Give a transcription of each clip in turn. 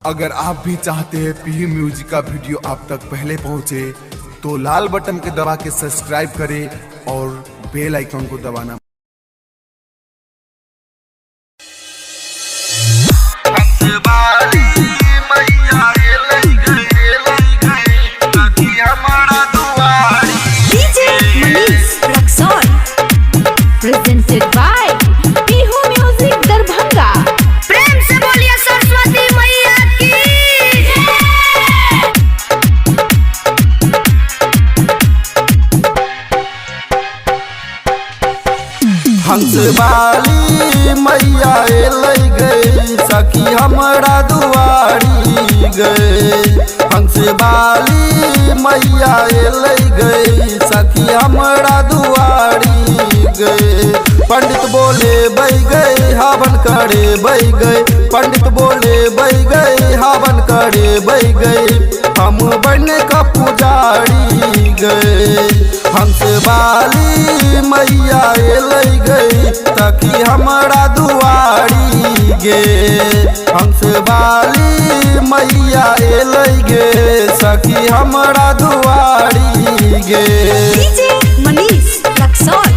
अगर आप भी चाहते हैं पीयू म्यूजिक का वीडियो आप तक पहले पहुंचे तो लाल बटन के दबा के सब्सक्राइब करें और बेल आइकन को दबाना। Presented by Pihu music Darbhanga. प्रेम से बोलिए सरस्वती मैया की। हंस वाली मैया एलै गई सखी हमरा दुआरी गई। हंस वाली मैया एलै गई सखी हमरा दुआरी गई। पंडित बोले बह गए हवन करे बह गए। पंडित बोले बह गए हवन करे बह गए। हम बन का पुजारी गए। हंस वाली मैया एलै गई ताकि हमारा दुआरी गे। हंस वाली मैया एलै गे सखी हमारा दुआरी गे। DJ Manish Raxaul.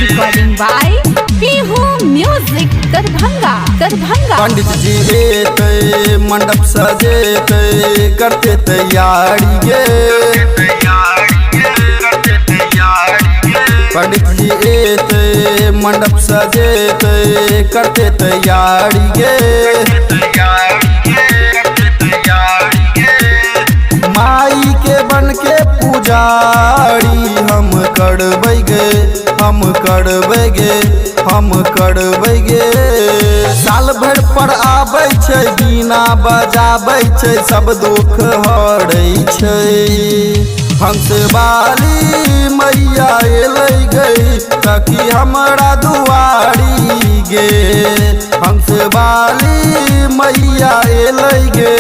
Recording by Pihu music Darbhanga. Pandit ji एते मंडप सजेते करते तैयारी गे। पंडित जी एते मंडप सजेते करते तैयारी गे। माई के बन के पुजारी हम करबै गे। हम करबै गे। हम करबै गे। साल भर पर आबै छै बीना बजाबै छै सब दुख हरै छै। हंस वाली मैया एलै गई ताकि हमरा दुआरी गे। हंस वाली मैया एलै गे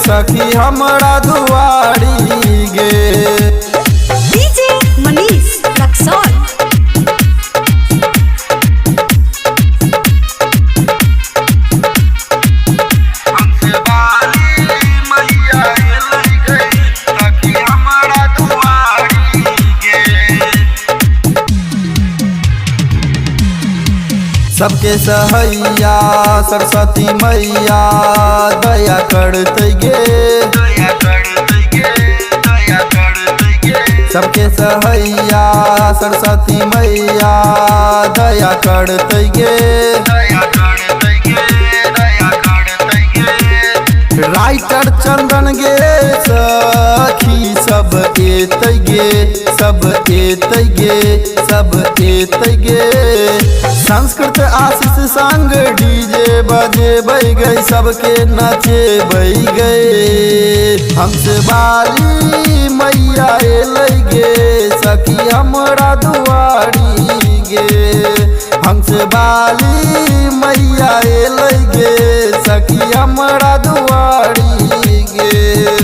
सखी हमरा दुआरी गे। डीजे मनीष रक्सौल। सबके सहैया सरस्वती मैया दया करतै गे। सबके सहैया सरस्वती मैया दया करतै गे। राइटर चंदन गे सखी सब एतै गे। सब एतै गे। सब एतै गे। संस्कृत आशीष संग डीजे बजेबै गई सबके नचेबै गई। हंस वाली मैया एलै गे सखी हमरा दुआरी गे। हंस वाली मैया एलै गे सखी हमरा दुआरी गे।